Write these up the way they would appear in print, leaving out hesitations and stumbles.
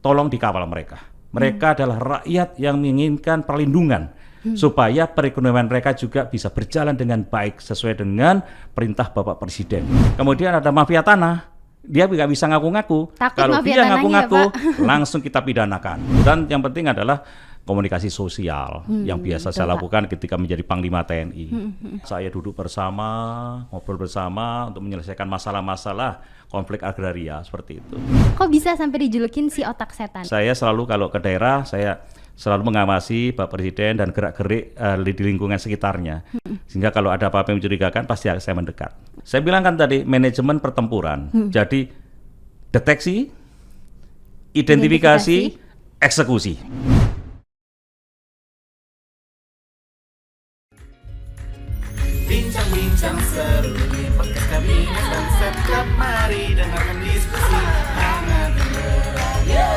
tolong dikawal mereka. Mereka adalah rakyat yang menginginkan perlindungan supaya perekonomian mereka juga bisa berjalan dengan baik sesuai dengan perintah Bapak Presiden. Kemudian ada mafia tanah, dia nggak bisa ngaku-ngaku. Kalau dia ngaku-ngaku, langsung kita pidanakan. Dan yang penting adalah komunikasi sosial yang biasa saya lakukan ketika menjadi Panglima TNI. Saya duduk bersama, ngobrol bersama untuk menyelesaikan masalah-masalah konflik agraria seperti itu. Kok bisa sampai dijulukin si otak setan? Saya selalu kalau ke daerah, saya selalu mengawasi Pak Presiden dan gerak-gerik di lingkungan sekitarnya. Sehingga kalau ada apa-apa yang mencurigakan, pasti saya mendekat. Saya bilang kan tadi, manajemen pertempuran. Jadi, deteksi, identifikasi, eksekusi. Bincang-bincang seru di podcast Kabinet dan Setcap, mari dengarkan diskusi hangat dan beraya.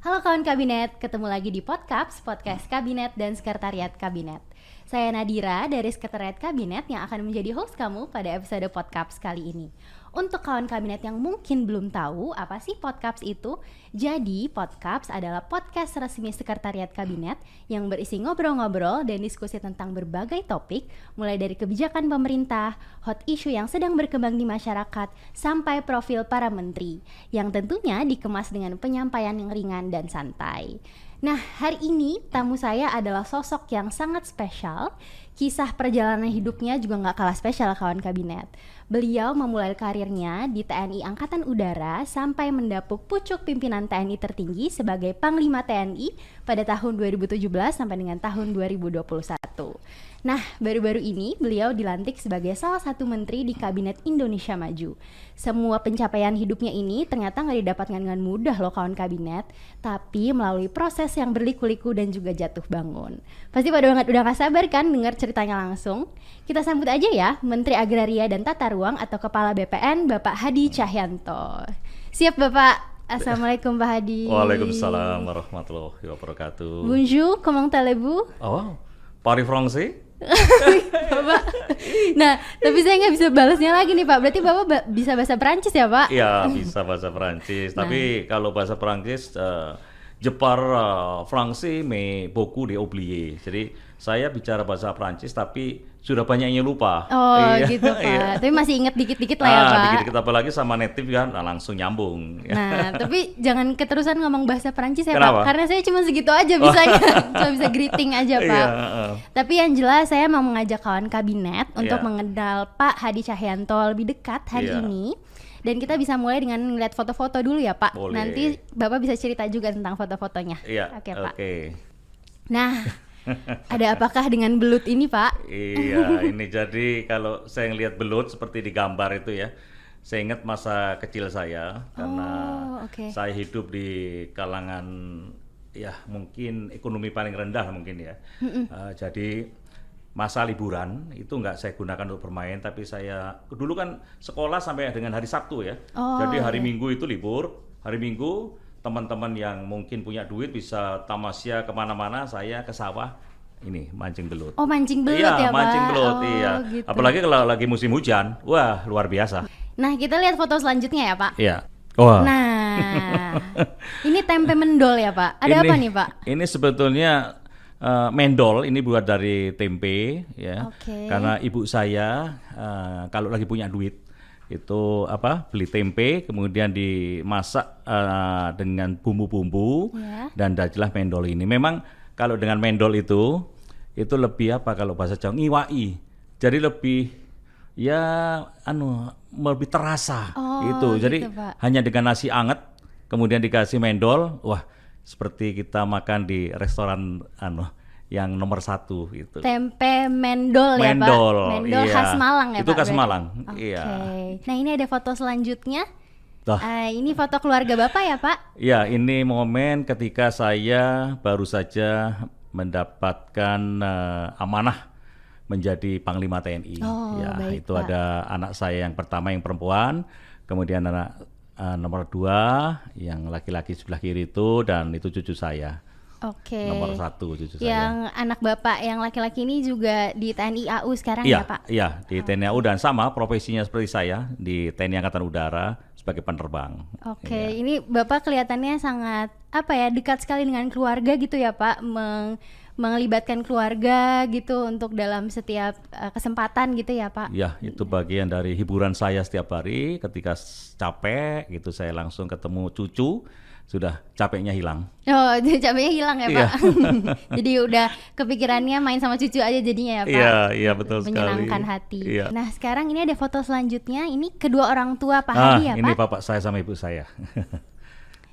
Halo kawan Kabinet, ketemu lagi di Podcaps, podcast Kabinet dan Sekretariat Kabinet. Saya Nadira dari Sekretariat Kabinet yang akan menjadi host kamu pada episode Podcaps kali ini. Untuk kawan kabinet yang mungkin belum tahu apa sih Podcaps itu, jadi Podcaps adalah podcast resmi Sekretariat Kabinet yang berisi ngobrol-ngobrol dan diskusi tentang berbagai topik, mulai dari kebijakan pemerintah, hot issue yang sedang berkembang di masyarakat, sampai profil para menteri, yang tentunya dikemas dengan penyampaian yang ringan dan santai. Nah, hari ini tamu saya adalah sosok yang sangat spesial. Kisah perjalanan hidupnya juga gak kalah spesial kawan kabinet. Beliau memulai karirnya di TNI Angkatan Udara sampai mendapuk pucuk pimpinan TNI tertinggi sebagai Panglima TNI pada tahun 2017 sampai dengan tahun 2021. Nah, baru-baru ini beliau dilantik sebagai salah satu menteri di Kabinet Indonesia Maju. Semua pencapaian hidupnya ini ternyata gak didapatkan dengan mudah loh kawan kabinet, tapi melalui proses yang berliku-liku dan juga jatuh bangun. Pasti pada banget udah gak sabar kan dengar ceritanya langsung? Kita sambut aja ya Menteri Agraria dan Tata Ruang atau Kepala BPN Bapak Hadi Cahyanto. Siap Bapak? Assalamualaikum Pak Hadi. Waalaikumsalam warahmatullahi wabarakatuh. Bonjour, comment allez-vous? Oh, Paris Français? Bapak. Nah, tapi saya nggak bisa balasnya lagi nih Pak. Berarti Bapak bisa bahasa Perancis ya Pak? Iya, bisa bahasa Perancis. Tapi kalau bahasa Perancis, je parle français mais beaucoup de oublié. Jadi saya bicara bahasa Perancis tapi sudah banyak yang lupa. Oh gitu Pak. Iya. Tapi masih inget dikit-dikit lah ya Pak. Dikit-dikit apalagi sama native kan langsung nyambung. Nah tapi jangan keterusan ngomong bahasa Perancis ya Kenapa? Pak. Karena saya cuma segitu aja bisanya. Cuma bisa greeting aja Pak. Tapi yang jelas saya mau mengajak kawan kabinet untuk mengenal Pak Hadi Cahyanto lebih dekat hari ini. Dan kita bisa mulai dengan ngeliat foto-foto dulu ya Pak. Boleh. Nanti Bapak bisa cerita juga tentang foto-fotonya. Iya. Oke Pak. Oke. Nah, ada apakah dengan belut ini Pak? Iya, ini jadi kalau saya ngelihat belut seperti di gambar itu ya, saya ingat masa kecil saya karena saya hidup di kalangan ya mungkin ekonomi paling rendah mungkin ya. Jadi masa liburan itu nggak saya gunakan untuk bermain, tapi saya dulu kan sekolah sampai dengan hari Sabtu ya. Jadi hari Minggu itu libur, hari Minggu teman-teman yang mungkin punya duit bisa tamasya kemana-mana, saya ke sawah ini mancing belut. Oh mancing belut iya, ya Pak? Mancing belut, iya. Gitu. Apalagi kalau lagi musim hujan, wah luar biasa. Nah kita lihat foto selanjutnya ya Pak. Iya. Wah. Nah, ini tempe mendol ya Pak. Ada apa nih Pak? Ini sebetulnya mendol, ini buat dari tempe ya. Karena ibu saya kalau lagi punya duit itu beli tempe kemudian dimasak dengan bumbu-bumbu dan jadilah mendol ini. Memang kalau dengan mendol itu lebih kalau bahasa Jawa ngiwai. Jadi lebih lebih terasa itu. Jadi gitu, hanya dengan nasi anget kemudian dikasih mendol, wah seperti kita makan di restoran yang nomor 1 gitu. Tempe mendol ya Pak? Mendol iya. khas Malang ya itu Pak? Itu khas Malang, Okay. iya. Nah ini ada foto selanjutnya. Ini foto keluarga Bapak ya Pak? Ya, ini momen ketika saya baru saja mendapatkan amanah menjadi Panglima TNI. Baik, itu Pak. ada anak saya yang pertama yang perempuan, kemudian anak nomor 2 yang laki-laki sebelah kiri itu, dan itu cucu saya. Nomor 1 cucu saya. Yang anak Bapak yang laki-laki ini juga di TNI AU sekarang ya Pak? Iya, di TNI AU dan sama profesinya seperti saya di TNI Angkatan Udara sebagai penerbang. Oke, ini Bapak kelihatannya sangat dekat sekali dengan keluarga gitu ya Pak, melibatkan keluarga gitu untuk dalam setiap kesempatan gitu ya Pak. Ya, itu bagian dari hiburan saya setiap hari. Ketika capek gitu saya langsung ketemu cucu, sudah capeknya hilang. Oh, capeknya hilang ya Pak. Jadi udah kepikirannya main sama cucu aja jadinya ya Pak. Iya betul sekali. Menyenangkan hati. Iya. Nah sekarang ini ada foto selanjutnya, ini kedua orang tua Pak Hadi ya Pak? Ini bapak saya sama ibu saya.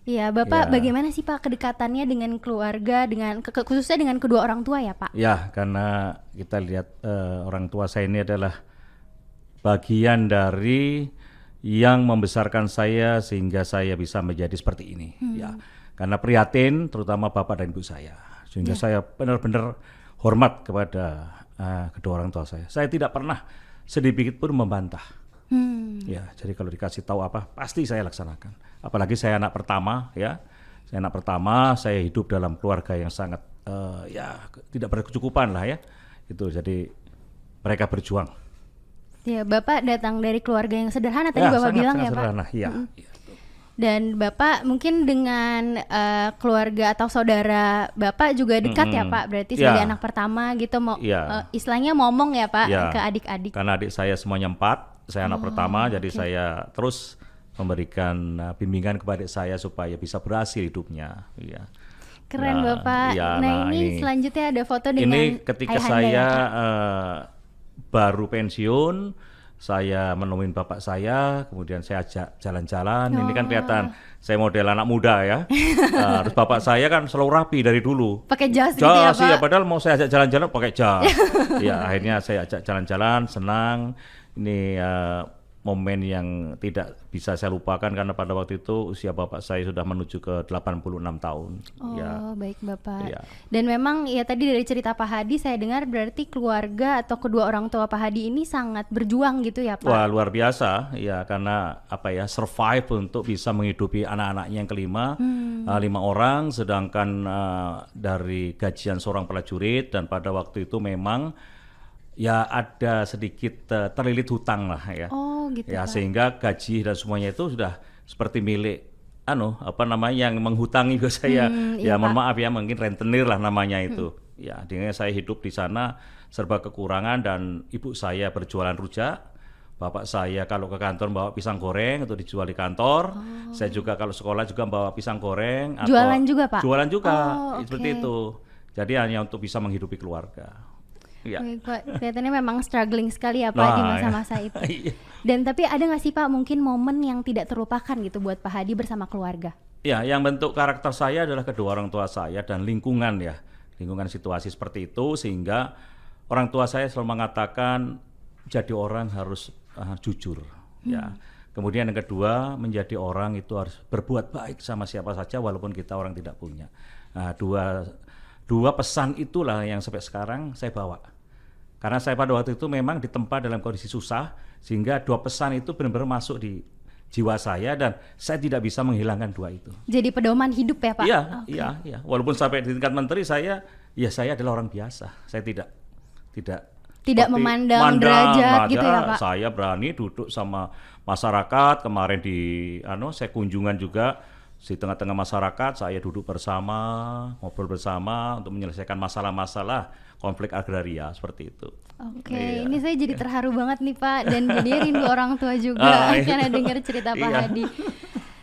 Iya, Bapak bagaimana sih Pak kedekatannya dengan keluarga, dengan khususnya dengan kedua orang tua ya Pak? Ya, karena kita lihat orang tua saya ini adalah bagian dari yang membesarkan saya sehingga saya bisa menjadi seperti ini. Ya, karena prihatin terutama bapak dan ibu saya, sehingga saya benar-benar hormat kepada kedua orang tua saya. Saya tidak pernah sedikit pun membantah. Ya, jadi kalau dikasih tahu apa pasti saya laksanakan. Apalagi saya anak pertama, ya. Saya anak pertama, saya hidup dalam keluarga yang sangat tidak berkecukupan lah ya. Itu jadi mereka berjuang. Ya, Bapak datang dari keluarga yang sederhana tadi Bapak bilang ya Pak. Sederhana, ya. Dan Bapak mungkin dengan keluarga atau saudara Bapak juga dekat ya Pak, berarti sebagai anak pertama gitu, istilahnya ngomong ya Pak ke adik-adik. Karena adik saya semuanya 4, saya anak pertama, jadi saya terus memberikan bimbingan kepada adik saya supaya bisa berhasil hidupnya. Ya. Keren Bapak. Nah ini selanjutnya ada foto dengan ini ketika saya baru pensiun, saya menemuin bapak saya, kemudian saya ajak jalan-jalan. Ini kan kelihatan saya model anak muda ya. Terus bapak saya kan selalu rapi dari dulu. Pakai jas gitu ya Pak? Iya, padahal mau saya ajak jalan-jalan pakai jas. Ya akhirnya saya ajak jalan-jalan, senang. Ini momen yang tidak bisa saya lupakan karena pada waktu itu usia bapak saya sudah menuju ke 86 tahun. Oh baik Bapak. Ya. Dan memang ya tadi dari cerita Pak Hadi saya dengar berarti keluarga atau kedua orang tua Pak Hadi ini sangat berjuang gitu ya Pak? Wah luar biasa ya, karena survive untuk bisa menghidupi anak-anaknya yang kelima, 5 orang, sedangkan dari gajian seorang prajurit, dan pada waktu itu memang ya ada sedikit terlilit hutang lah ya. Oh gitu. Ya Pak. Sehingga gaji dan semuanya itu sudah seperti milik yang menghutangi ke saya. Ya mohon maaf ya, mungkin rentenir lah namanya itu. Ya, dengan saya hidup di sana serba kekurangan, dan ibu saya berjualan rujak. Bapak saya kalau ke kantor bawa pisang goreng untuk dijual di kantor. Saya juga kalau sekolah juga bawa pisang goreng. Jualan juga Pak? Jualan juga, seperti itu. Jadi hanya untuk bisa menghidupi keluarga. Ya. Baik, Pak, kelihatannya memang struggling sekali ya Pak di masa-masa itu. Dan tapi ada nggak sih Pak mungkin momen yang tidak terlupakan gitu buat Pak Hadi bersama keluarga? Ya, yang bentuk karakter saya adalah kedua orang tua saya dan lingkungan ya, lingkungan situasi seperti itu, sehingga orang tua saya selalu mengatakan jadi orang harus jujur. Ya. Kemudian yang kedua, menjadi orang itu harus berbuat baik sama siapa saja walaupun kita orang tidak punya. Nah, dua pesan itulah yang sampai sekarang saya bawa. Karena saya pada waktu itu memang ditempa dalam kondisi susah, sehingga 2 pesan itu benar-benar masuk di jiwa saya, dan saya tidak bisa menghilangkan 2 itu. Jadi pedoman hidup ya Pak? Iya. Walaupun sampai di tingkat menteri saya adalah orang biasa. Saya tidak memandang derajat gitu ya Pak? Saya berani duduk sama masyarakat. Kemarin saya kunjungan juga di tengah-tengah masyarakat, saya duduk bersama, ngobrol bersama untuk menyelesaikan masalah-masalah konflik agraria seperti itu. Oke, ini saya jadi terharu banget nih Pak, dan jadi rindu orang tua juga karena dengar cerita Pak Hadi.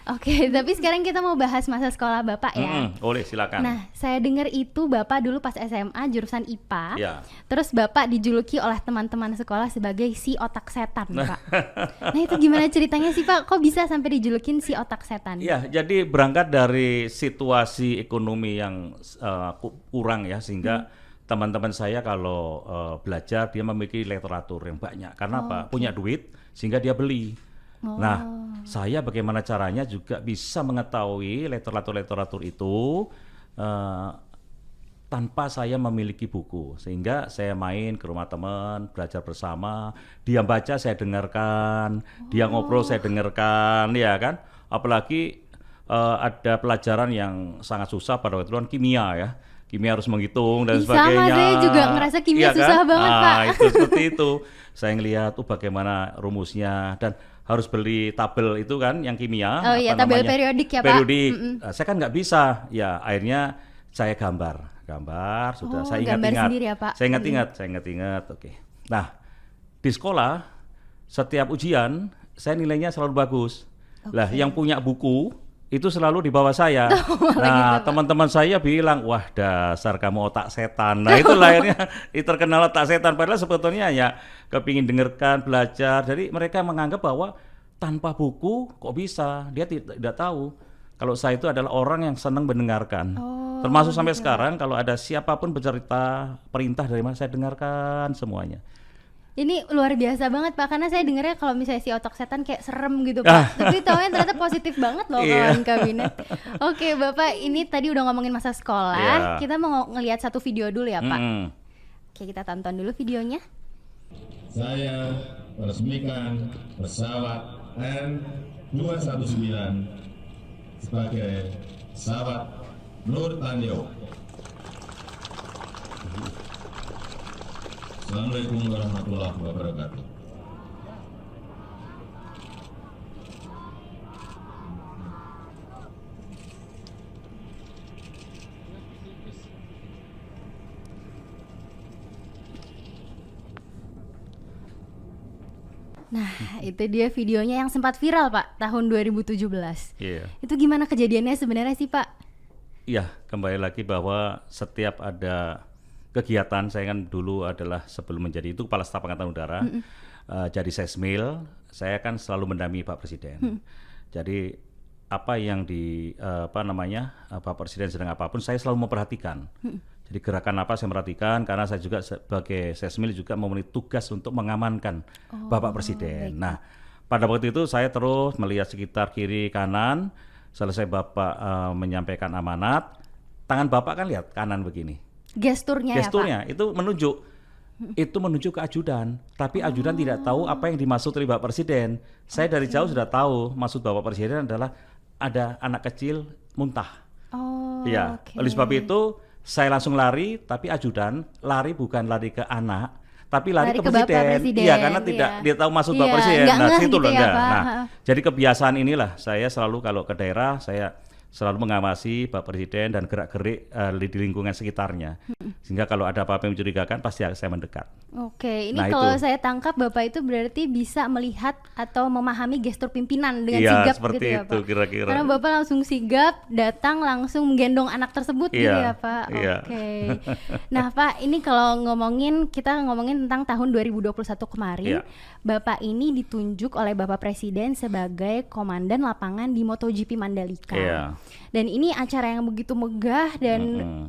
Oke, tapi sekarang kita mau bahas masa sekolah Bapak ya. Boleh, silakan. Nah, saya dengar itu Bapak dulu pas SMA jurusan IPA. Ya. Terus Bapak dijuluki oleh teman-teman sekolah sebagai si otak setan, Pak. Nah, itu gimana ceritanya sih Pak? Kok bisa sampai dijulukin si otak setan? Ya, jadi berangkat dari situasi ekonomi yang kurang ya, sehingga teman-teman saya kalau belajar dia memiliki literatur yang banyak. Karena apa? Punya duit sehingga dia beli. Nah, saya bagaimana caranya juga bisa mengetahui literatur itu tanpa saya memiliki buku, sehingga saya main ke rumah teman, belajar bersama, dia baca saya dengarkan, dia ngobrol saya dengarkan, ya kan? Apalagi ada pelajaran yang sangat susah pada waktu itu kan kimia ya. Kimia harus menghitung dan sebagainya. Sama, saya juga ngerasa kimia susah banget Pak. Itu seperti itu. Saya ngelihat bagaimana rumusnya, dan harus beli tabel itu kan yang kimia. Oh iya, tabel periodik ya Pak. Periodik. Saya kan nggak bisa. Ya akhirnya saya gambar sudah saya ingat-ingat. Sendiri ya, Pak? Saya ingat-ingat. Oke. Nah, di sekolah setiap ujian saya nilainya selalu bagus. Lah, yang punya buku itu selalu di bawah saya. Nah, gitu, teman-teman saya bilang, wah dasar kamu otak setan. Nah, itu akhirnya terkenal otak setan. Padahal sebetulnya ya kepingin dengarkan, belajar. Jadi mereka menganggap bahwa tanpa buku kok bisa. Dia tidak tahu kalau saya itu adalah orang yang senang mendengarkan. Termasuk sampai sekarang kalau ada siapapun bercerita perintah dari mana saya dengarkan semuanya. Ini luar biasa banget Pak, karena saya dengarnya kalau misalnya si otak setan kayak serem gitu Pak. Tapi taunya ternyata positif banget loh kawan kabinet. Oke Bapak, ini tadi udah ngomongin masa sekolah. Kita mau ngelihat satu video dulu ya Pak. Oke, kita tonton dulu videonya. Saya meresmikan pesawat N219 sebagai pesawat Nur Tanyo. Assalamualaikum warahmatullahi wabarakatuh. Nah, itu dia videonya yang sempat viral Pak, tahun 2017. Itu gimana kejadiannya sebenarnya sih Pak? Iya, kembali lagi bahwa setiap ada kegiatan, saya kan dulu adalah sebelum menjadi itu Kepala Staf Angkatan Udara, jadi Sesmil, saya kan selalu mendampingi Pak Presiden. Jadi apa yang Pak Presiden sedang apapun, saya selalu memperhatikan. Jadi gerakan apa saya perhatikan, karena saya juga sebagai Sesmil juga memenuhi tugas untuk mengamankan Bapak Presiden. Nah, pada waktu itu saya terus melihat sekitar kiri kanan, selesai Bapak menyampaikan amanat, tangan Bapak kan lihat kanan begini. Gesturnya ya Pak? Itu menunjuk ke ajudan, tapi ajudan tidak tahu apa yang dimaksud oleh Bapak Presiden. Saya dari jauh sudah tahu maksud Bapak Presiden adalah ada anak kecil muntah. Oleh sebab itu saya langsung lari, tapi ajudan lari bukan lari ke anak, tapi lari ke Presiden. Iya, karena tidak dia tahu maksud Bapak Presiden. Nah, situ loh enggak. Nah, jadi kebiasaan inilah saya selalu kalau ke daerah saya selalu mengawasi Bapak Presiden dan gerak-gerik di lingkungan sekitarnya. Sehingga kalau ada apa-apa yang mencurigakan pasti saya mendekat. Oke, ini kalau saya tangkap Bapak itu berarti bisa melihat atau memahami gestur pimpinan dengan sigap seperti gitu ya itu, Pak? Kira-kira. Karena Bapak langsung sigap, datang langsung menggendong anak tersebut gitu ya Pak? Oke. Nah Pak, ini kalau kita ngomongin tentang tahun 2021 kemarin, Bapak ini ditunjuk oleh Bapak Presiden sebagai Komandan Lapangan di MotoGP Mandalika. Dan ini acara yang begitu megah dan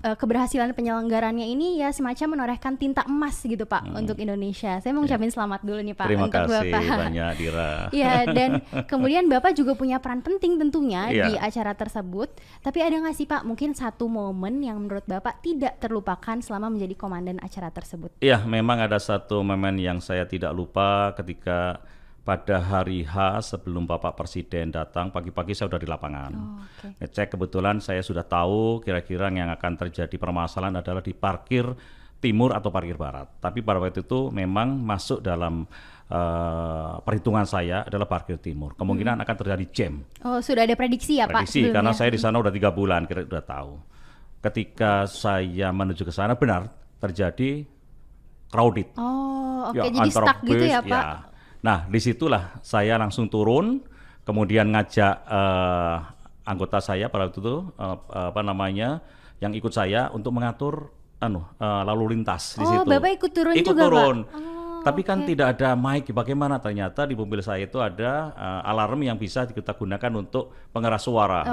keberhasilan penyelenggarannya ini ya semacam menorehkan tinta emas gitu Pak untuk Indonesia. Saya mau ngucapin selamat dulu nih Pak. Terima untuk kasih Bapak. banyak Dira. Ya, dan kemudian Bapak juga punya peran penting tentunya di acara tersebut. Tapi ada nggak sih Pak mungkin satu momen yang menurut Bapak tidak terlupakan selama menjadi komandan acara tersebut? Iya, memang ada satu momen yang saya tidak lupa ketika pada hari H sebelum Bapak Presiden datang, pagi-pagi saya sudah di lapangan. Ngecek, kebetulan saya sudah tahu kira-kira yang akan terjadi permasalahan adalah di parkir timur atau parkir barat. Tapi pada waktu itu memang masuk dalam perhitungan saya adalah parkir timur. Kemungkinan akan terjadi jam. Oh, sudah ada prediksi ya Pak? Prediksi, karena saya di sana udah 3 bulan, kira udah tahu. Ketika saya menuju ke sana benar terjadi crowded. Jadi stuck gitu ya Pak? Nah, disitulah saya langsung turun, kemudian ngajak anggota saya pada waktu itu, yang ikut saya untuk mengatur lalu lintas di situ. Bapak ikut turun juga turun. Pak? Tapi kan tidak ada mic, bagaimana? Ternyata di mobil saya itu ada alarm yang bisa kita gunakan untuk pengeras suara.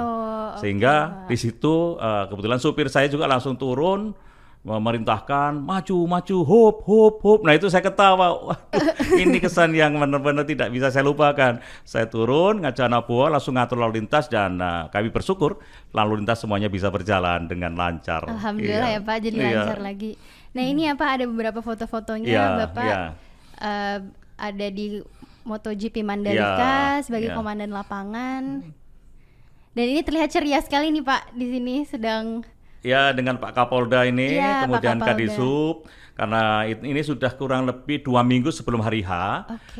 Sehingga di situ kebetulan supir saya juga langsung turun, memerintahkan maju, hop. Nah itu saya ketawa. Waduh, ini kesan yang benar-benar tidak bisa saya lupakan. Saya turun, ngajak anak buah, langsung ngatur lalu lintas dan kami bersyukur lalu lintas semuanya bisa berjalan dengan lancar. Alhamdulillah ya Pak, jadi lancar lagi. Nah ini ya Pak, ada beberapa foto-fotonya Bapak ada di MotoGP Mandalika sebagai komandan lapangan. Dan ini terlihat ceria sekali nih Pak, di sini sedang Ya dengan Pak Kapolda ini, Iya, kemudian Pak Kapolda. Kadisub, karena ini sudah kurang lebih 2 minggu sebelum hari H,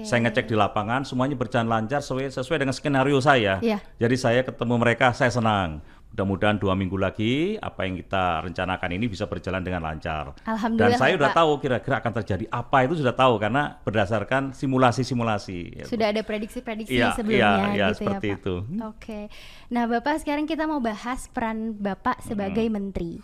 saya ngecek di lapangan, semuanya berjalan lancar sesuai dengan skenario saya. Iya. Jadi saya ketemu mereka, saya senang. Mudah-mudahan 2 minggu lagi apa yang kita rencanakan ini bisa berjalan dengan lancar. Alhamdulillah, Dan saya ya, sudah Pak. tahu kira-kira akan terjadi apa, itu sudah tahu karena berdasarkan simulasi-simulasi. Sudah ada prediksi-prediksi Iya, sebelumnya iya, gitu seperti ya Pak. itu. Oke. Nah Bapak, sekarang kita mau bahas peran Bapak sebagai menteri.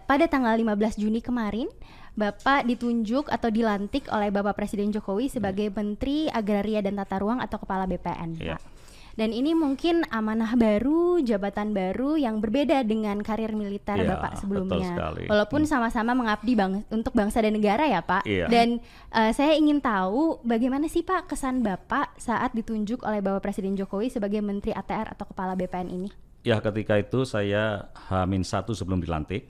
Pada tanggal 15 Juni kemarin, Bapak ditunjuk atau dilantik oleh Bapak Presiden Jokowi sebagai Menteri Agraria dan Tata Ruang atau Kepala BPN, Iya. Pak. Dan ini mungkin amanah baru, jabatan baru yang berbeda dengan karir militer Iya, Bapak betul sebelumnya. sekali. Walaupun sama-sama mengabdi untuk bangsa dan negara ya Pak. Iya. Dan saya ingin tahu bagaimana sih Pak kesan Bapak saat ditunjuk oleh Bapak Presiden Jokowi sebagai Menteri ATR atau Kepala BPN ini? Ya ketika itu saya H-1 sebelum dilantik,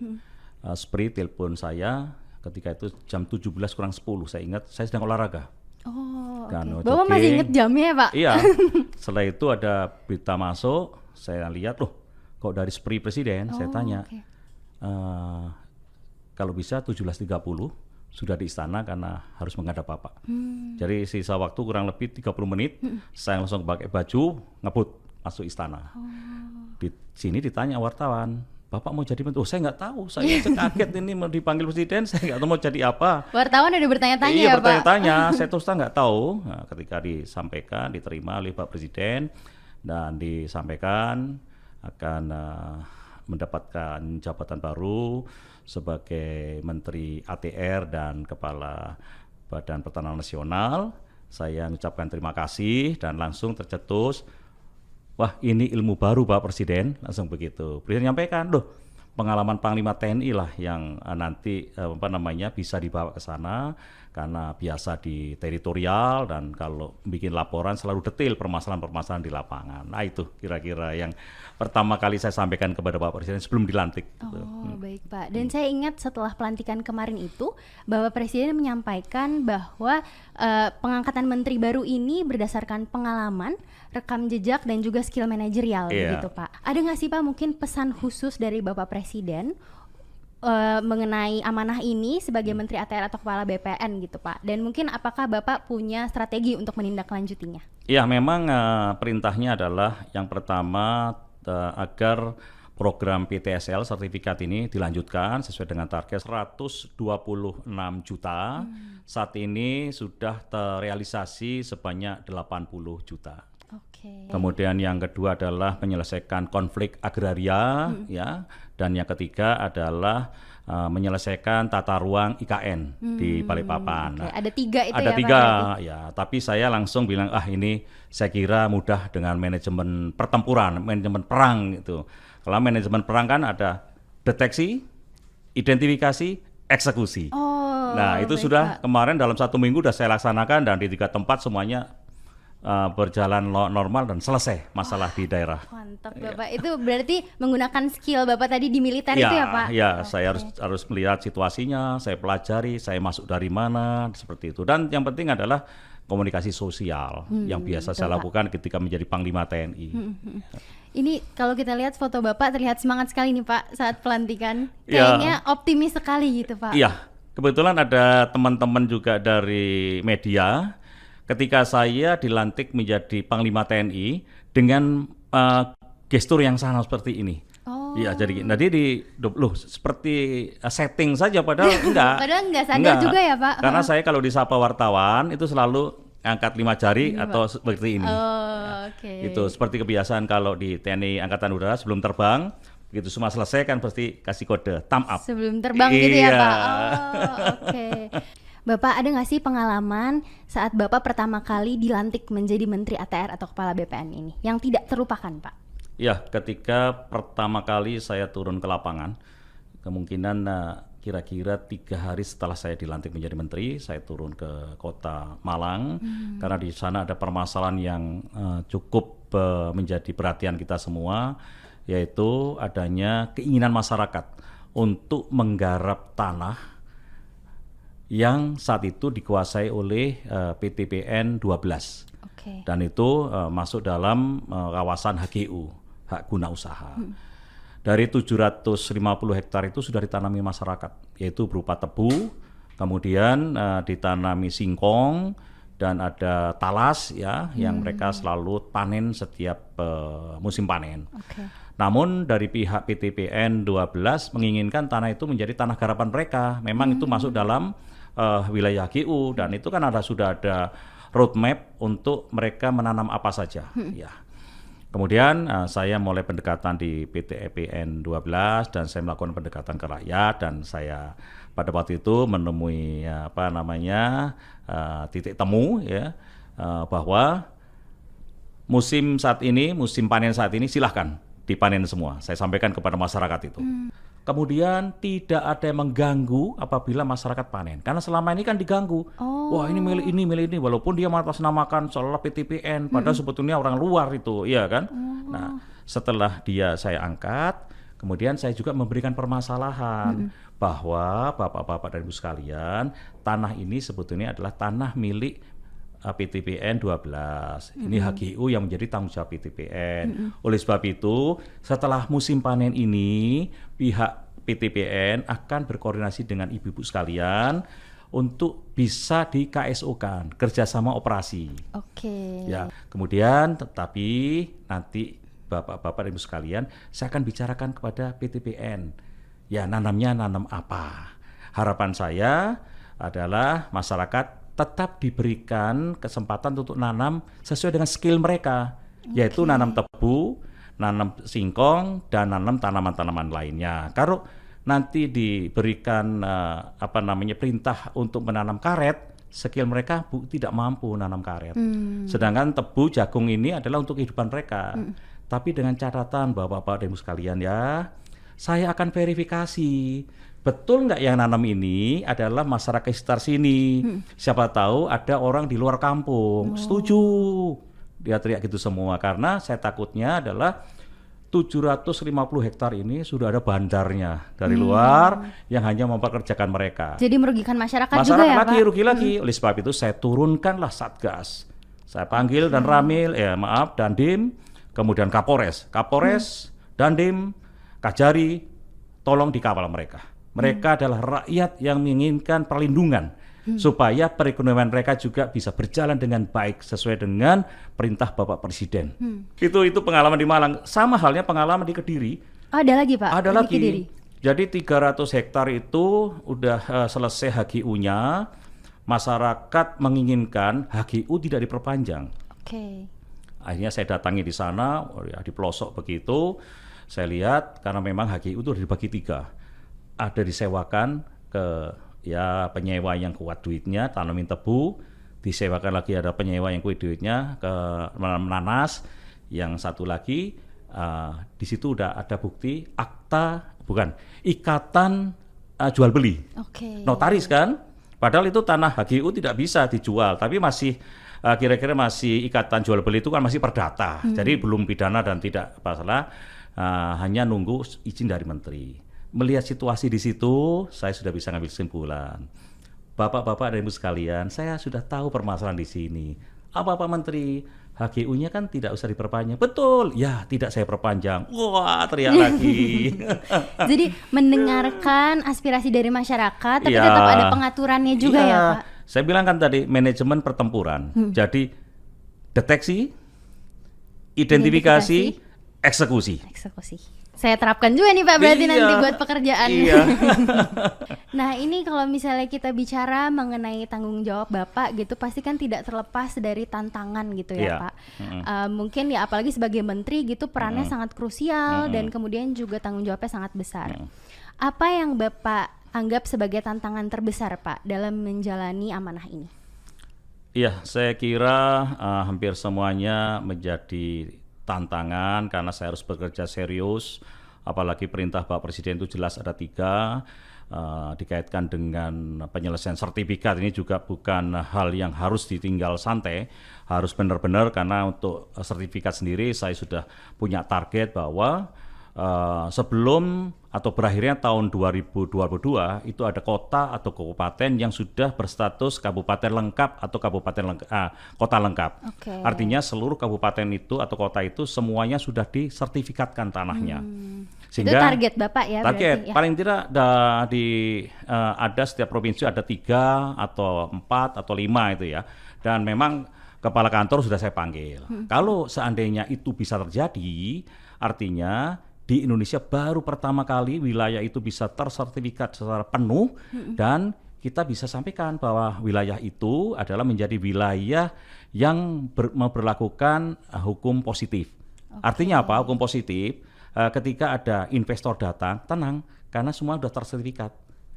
Spri telepon saya ketika itu jam 17 kurang 10, saya ingat saya sedang olahraga. Oh, Dan oke. Bapak masih jogging. inget jamnya ya Pak? Iya, setelah itu ada berita masuk, saya lihat loh kok dari Spri Presiden, saya tanya, oke. kalau bisa 17.30 sudah di istana karena harus menghadap Bapak. Jadi sisa waktu kurang lebih 30 menit, saya langsung pakai baju, ngebut masuk istana. Di sini ditanya wartawan, Bapak mau jadi menteri? Oh saya nggak tahu, saya kaget ini mau dipanggil presiden, saya nggak tahu mau jadi apa. Wartawan udah bertanya-tanya Iya ya Pak? bertanya-tanya, saya terus terang nggak tahu. Nah, ketika disampaikan, diterima oleh Pak Presiden dan disampaikan akan mendapatkan jabatan baru sebagai Menteri ATR dan Kepala Badan Pertanahan Nasional. Saya mengucapkan terima kasih dan langsung tercetus. Wah ini ilmu baru Pak Presiden, langsung begitu. Presiden menyampaikan, loh pengalaman Panglima TNI lah yang nanti bisa dibawa ke sana karena biasa di teritorial dan kalau bikin laporan selalu detail permasalahan-permasalahan di lapangan. Nah itu kira-kira yang pertama kali saya sampaikan kepada Pak Presiden sebelum dilantik. Oh baik Pak. Dan saya ingat setelah pelantikan kemarin itu Bapak Presiden menyampaikan bahwa pengangkatan menteri baru ini berdasarkan pengalaman, rekam jejak dan juga skill manajerial begitu Pak. Ada nggak sih Pak mungkin pesan khusus dari Bapak Presiden mengenai amanah ini sebagai Menteri ATR atau Kepala BPN gitu Pak? Dan mungkin apakah Bapak punya strategi untuk menindaklanjutinya? Ya memang perintahnya adalah yang pertama agar program PTSL sertifikat ini dilanjutkan sesuai dengan target 126 juta. Saat ini sudah terrealisasi sebanyak 80 juta. Oke. Kemudian yang kedua adalah menyelesaikan konflik agraria, ya, dan yang ketiga adalah menyelesaikan tata ruang IKN di Balikpapan. Oke. Ada 3 itu ada ya Pak? 3, berarti? ya. Tapi saya langsung bilang, ini saya kira mudah dengan manajemen pertempuran, manajemen perang itu. Kalau manajemen perang kan ada deteksi, identifikasi, eksekusi. Oh, Nah itu baik, sudah Pak. kemarin dalam 1 minggu sudah saya laksanakan dan di 3 tempat semuanya berjalan normal dan selesai masalah di daerah. Mantap Bapak. Itu berarti menggunakan skill Bapak tadi di militer itu ya Pak? Ya, saya harus melihat situasinya, saya pelajari, saya masuk dari mana, seperti itu. Dan yang penting adalah komunikasi sosial yang biasa betul, saya Pak. lakukan ketika menjadi Panglima TNI. Ini kalau kita lihat foto Bapak terlihat semangat sekali nih Pak saat pelantikan. Ya. Kayaknya optimis sekali gitu Pak. Iya, kebetulan ada teman-teman juga dari media. Ketika saya dilantik menjadi Panglima TNI dengan gestur yang sama seperti ini. Oh. Iya, jadi seperti setting saja padahal enggak. Padahal enggak sadar juga ya, Pak. Karena saya kalau disapa wartawan itu selalu angkat 5 jari atau seperti ini. Oh, oke. Itu seperti kebiasaan kalau di TNI Angkatan Udara sebelum terbang, begitu semua selesai kan pasti kasih kode thumb up. Sebelum terbang gitu ya Iya. Pak. Oh, oke. Bapak ada nggak sih pengalaman saat Bapak pertama kali dilantik menjadi Menteri ATR atau Kepala BPN ini yang tidak terlupakan Pak? Ya, ketika pertama kali saya turun ke lapangan, kemungkinan kira-kira 3 hari setelah saya dilantik menjadi menteri, saya turun ke kota Malang karena di sana ada permasalahan yang cukup menjadi perhatian kita semua, yaitu adanya keinginan masyarakat untuk menggarap tanah yang saat itu dikuasai oleh PTPN 12. Oke. Dan itu masuk dalam kawasan HGU, hak guna usaha. dari 750 hektar itu sudah ditanami masyarakat, yaitu berupa tebu, kemudian ditanami singkong, dan ada talas ya yang mereka selalu panen setiap musim panen. Namun dari pihak PTPN 12 menginginkan tanah itu menjadi tanah garapan mereka. Memang itu masuk dalam wilayah HGU, dan itu kan sudah ada roadmap untuk mereka menanam apa saja. Ya. Kemudian saya mulai pendekatan di PTPN 12 dan saya melakukan pendekatan ke rakyat, dan saya pada waktu itu menemui titik temu ya bahwa musim panen saat ini silahkan dipanen semua. Saya sampaikan kepada masyarakat itu. Kemudian tidak ada yang mengganggu apabila masyarakat panen. Karena selama ini kan diganggu. Wah, ini milih ini. Walaupun dia mengatasnamakan seolah PTPN, padahal sebetulnya orang luar itu, iya kan? Nah, setelah saya angkat, kemudian saya juga memberikan permasalahan bahwa Bapak-Bapak dan Ibu sekalian, tanah ini sebetulnya adalah tanah milik PTPN 12. Ini HGU yang menjadi tanggung jawab PTPN. Oleh sebab itu, setelah musim panen ini, pihak PTPN akan berkoordinasi dengan ibu-ibu sekalian untuk bisa di KSO-kan, kerjasama operasi. Ya, kemudian tetapi nanti Bapak-Bapak dan Ibu sekalian, saya akan bicarakan kepada PTPN. Ya, nanamnya nanam apa? Harapan saya adalah masyarakat tetap diberikan kesempatan untuk nanam sesuai dengan skill mereka, yaitu nanam tebu, nanam singkong, dan nanam tanaman-tanaman lainnya. Kalau nanti diberikan perintah untuk menanam karet, skill mereka tidak mampu nanam karet. Sedangkan tebu, jagung ini adalah untuk kehidupan mereka. Tapi dengan catatan Bapak-Bapak dan Ibu sekalian ya, saya akan verifikasi betul nggak yang nanam ini adalah masyarakat sekitar sini. Siapa tahu ada orang di luar kampung. Setuju. Dia teriak gitu semua. Karena saya takutnya adalah 750 hektar ini sudah ada bandarnya dari luar yang hanya mempekerjakan mereka. Jadi merugikan masyarakat juga ya Pak? Rugi lagi. Oleh sebab itu saya turunkanlah Satgas. Saya panggil dan Dandim, kemudian Kapolres, Dandim, Kajari, tolong dikawal mereka. Mereka adalah rakyat yang menginginkan perlindungan supaya perekonomian mereka juga bisa berjalan dengan baik sesuai dengan perintah Bapak Presiden. Itu pengalaman di Malang. Sama halnya pengalaman di Kediri. Ada lagi Pak? Ada lagi. Kediri. Jadi 300 hektar itu udah selesai HGU-nya. Masyarakat menginginkan HGU tidak diperpanjang. Akhirnya saya datangi di sana, di pelosok begitu. Saya lihat karena memang HGU itu dibagi 3. Ada disewakan ke penyewa yang kuat duitnya, tanamin tebu, disewakan lagi ada penyewa yang kuat duitnya ke menanas, yang satu lagi di situ udah ada bukti ikatan jual beli, notaris kan, padahal itu tanah HGU tidak bisa dijual, tapi masih kira-kira masih ikatan jual beli itu kan masih perdata, jadi belum pidana dan tidak masalah, hanya nunggu izin dari menteri. Melihat situasi di situ, saya sudah bisa ngambil kesimpulan. Bapak-bapak dan Ibu sekalian, saya sudah tahu permasalahan di sini. Apa Pak Menteri? HGU-nya kan tidak usah diperpanjang. Betul, ya tidak saya perpanjang. Wah, teriak lagi. Jadi mendengarkan aspirasi dari masyarakat, tapi tetap ada pengaturannya juga ya Pak? Saya bilang kan tadi, manajemen pertempuran. Jadi deteksi, identifikasi, eksekusi. Saya terapkan juga nih Pak berarti nanti buat pekerjaan. Nah ini kalau misalnya kita bicara mengenai tanggung jawab Bapak gitu, pasti kan tidak terlepas dari tantangan gitu ya Pak. Mungkin ya apalagi sebagai menteri gitu perannya sangat krusial dan kemudian juga tanggung jawabnya sangat besar. Apa yang Bapak anggap sebagai tantangan terbesar Pak dalam menjalani amanah ini? Iya, saya kira hampir semuanya menjadi tantangan karena saya harus bekerja serius, apalagi perintah Pak Presiden itu jelas ada 3, dikaitkan dengan penyelesaian sertifikat. Ini juga bukan hal yang harus ditinggal santai, harus benar-benar, karena untuk sertifikat sendiri saya sudah punya target bahwa sebelum atau berakhirnya tahun 2022 itu ada kota atau kabupaten yang sudah berstatus kabupaten lengkap atau kota lengkap. Artinya seluruh kabupaten itu atau kota itu semuanya sudah disertifikatkan tanahnya. Sehingga itu target Bapak ya? Target, berarti, ya? paling tidak ada setiap provinsi ada 3 atau 4 atau 5 itu ya. Dan memang kepala kantor sudah saya panggil. Kalau seandainya itu bisa terjadi, artinya di Indonesia baru pertama kali wilayah itu bisa tersertifikat secara penuh dan kita bisa sampaikan bahwa wilayah itu adalah menjadi wilayah yang memperlakukan hukum positif. Artinya apa? Hukum positif, ketika ada investor datang, tenang, karena semua sudah tersertifikat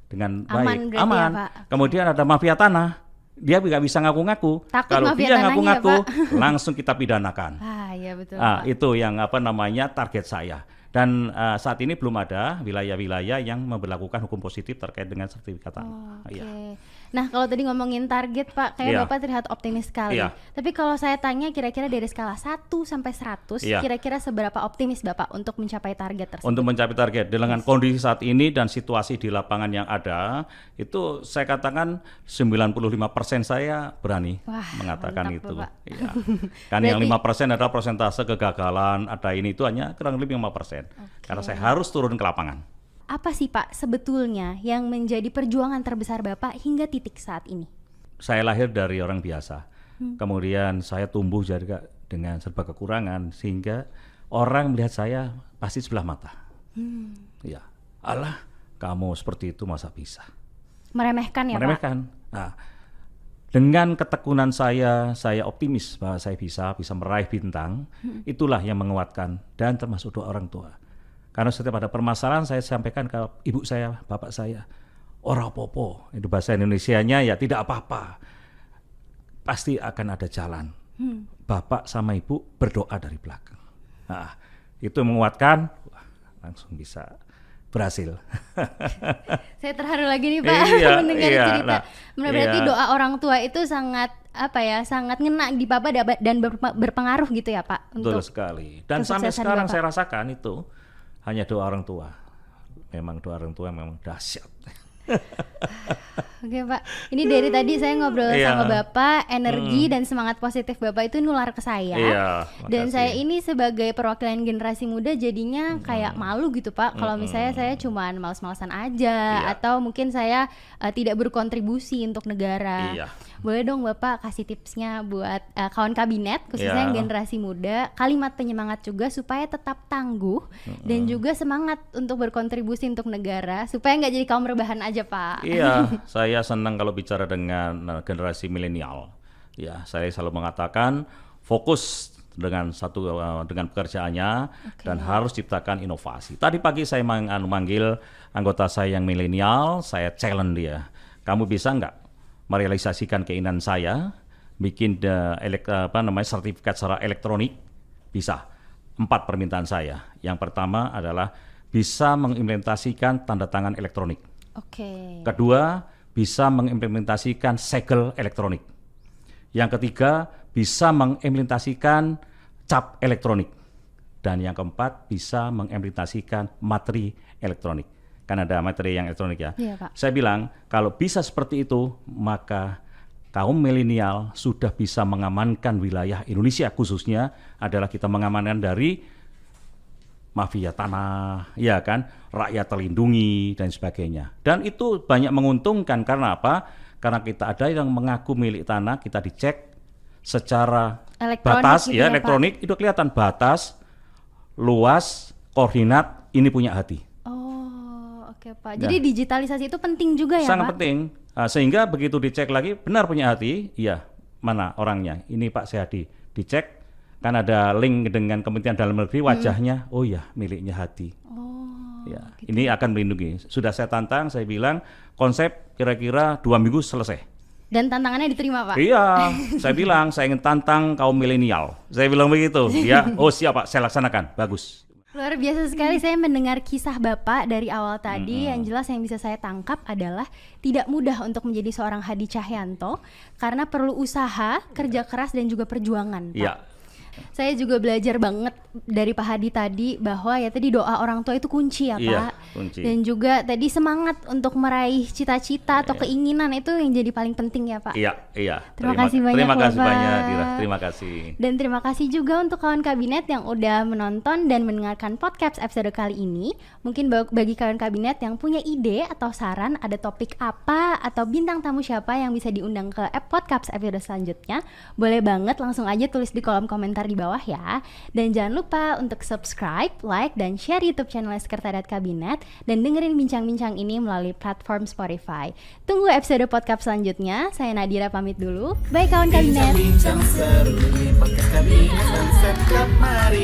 dengan baik, aman. Ya, kemudian ada mafia tanah, dia nggak bisa ngaku-ngaku. Kalau dia ngaku-ngaku, langsung kita pidanakan. Iya betul. Itu yang target saya. Dan saat ini belum ada wilayah-wilayah yang memberlakukan hukum positif terkait dengan sertifikat tanah. Nah, kalau tadi ngomongin target Pak, kayak Bapak terlihat optimis sekali. Tapi kalau saya tanya kira-kira dari skala 1 sampai 100, kira-kira seberapa optimis Bapak untuk mencapai target tersebut? Untuk mencapai target dengan kondisi saat ini dan situasi di lapangan yang ada, itu saya katakan 95% saya berani mengatakan itu. Kan yang 5% adalah persentase kegagalan, ada ini itu hanya kurang lebih 5%. Karena saya harus turun ke lapangan. Apa sih Pak sebetulnya yang menjadi perjuangan terbesar Bapak hingga titik saat ini? Saya lahir dari orang biasa. Kemudian saya tumbuh juga dengan serba kekurangan sehingga orang melihat saya pasti sebelah mata. Ya, alah kamu seperti itu masa bisa. Meremehkan ya Meremehkan. Pak? Nah, dengan ketekunan saya optimis bahwa saya bisa meraih bintang. Itulah yang menguatkan dan termasuk doa orang tua. Karena setiap ada permasalahan saya sampaikan ke ibu saya, bapak saya, ora popo, itu bahasa Indonesianya ya tidak apa-apa, pasti akan ada jalan. Bapak sama ibu berdoa dari belakang. Nah, itu menguatkan, langsung bisa berhasil. Saya terharu lagi nih Pak mendengar cerita. Berarti doa orang tua itu sangat sangat ngena di Bapak dan berpengaruh gitu ya Pak. Betul sekali. Dan sampai sekarang saya rasakan itu. Hanya doa orang tua. Memang doa orang tua memang dahsyat. Oke Pak, ini dari tadi saya ngobrol sama Bapak, energi dan semangat positif Bapak itu nular ke saya. Dan saya ini sebagai perwakilan generasi muda jadinya kayak malu gitu Pak, kalau misalnya saya cuman males-malesan aja atau mungkin saya tidak berkontribusi untuk negara. Boleh dong Bapak kasih tipsnya buat kawan kabinet khususnya yang generasi muda, kalimat penyemangat juga supaya tetap tangguh dan juga semangat untuk berkontribusi untuk negara supaya nggak jadi kaum rebahan aja Pak. Saya senang kalau bicara dengan generasi milenial. Ya, saya selalu mengatakan fokus dengan pekerjaannya dan harus ciptakan inovasi. Tadi pagi saya manggil anggota saya yang milenial, saya challenge dia. Kamu bisa nggak merealisasikan keinginan saya bikin sertifikat secara elektronik? Bisa. 4 permintaan saya. Yang pertama adalah bisa mengimplementasikan tanda tangan elektronik. Kedua, bisa mengimplementasikan segel elektronik. Yang ketiga, bisa mengimplementasikan cap elektronik. Dan yang keempat, bisa mengimplementasikan materi elektronik. Kan ada materi yang elektronik ya. Pak. Saya bilang, kalau bisa seperti itu, maka kaum milenial sudah bisa mengamankan wilayah Indonesia, khususnya adalah kita mengamankan dari mafia tanah, ya kan, rakyat terlindungi dan sebagainya. Dan itu banyak menguntungkan karena apa? Karena kita ada yang mengaku milik tanah, kita dicek secara batas, gitu elektronik, Pak. Itu kelihatan batas, luas, koordinat, ini punya hati. Oke Pak. Jadi digitalisasi itu penting juga ya Pak? Sangat penting. Sehingga begitu dicek lagi, benar punya hati, iya, mana orangnya? Ini Pak Seadi, dicek. Kan ada link dengan Kementerian Dalam Negeri wajahnya, oh ya miliknya hati. Gitu. Ini akan melindungi. Sudah saya tantang, saya bilang konsep kira-kira 2 minggu selesai. Dan tantangannya diterima Pak? Iya, saya bilang saya ingin tantang kaum milenial. Saya bilang begitu. Siap Pak, saya laksanakan, bagus. Luar biasa sekali saya mendengar kisah Bapak dari awal tadi. Yang jelas yang bisa saya tangkap adalah tidak mudah untuk menjadi seorang Hadi Cahyanto karena perlu usaha, kerja keras dan juga perjuangan Pak. Saya juga belajar banget dari Pak Hadi tadi bahwa ya tadi doa orang tua itu kunci ya Pak. Kunci. Dan juga tadi semangat untuk meraih cita-cita atau keinginan itu yang jadi paling penting ya Pak. Iya. Terima kasih banyak Terima kasih Bapak. banyak Dira, terima kasih. Dan terima kasih juga untuk kawan kabinet yang udah menonton dan mendengarkan podcast episode kali ini. Mungkin bagi kawan kabinet yang punya ide atau saran ada topik apa atau bintang tamu siapa yang bisa diundang ke podcast episode selanjutnya, boleh banget langsung aja tulis di kolom komentar di bawah ya. Dan jangan lupa untuk subscribe, like, dan share YouTube channel Sekretariat Kabinet dan dengerin bincang-bincang ini melalui platform Spotify. Tunggu episode podcast selanjutnya. Saya Nadira pamit dulu. Bye kawan kabinet. Bincang-bincang seru di podcast kabinet dan Setkap, mari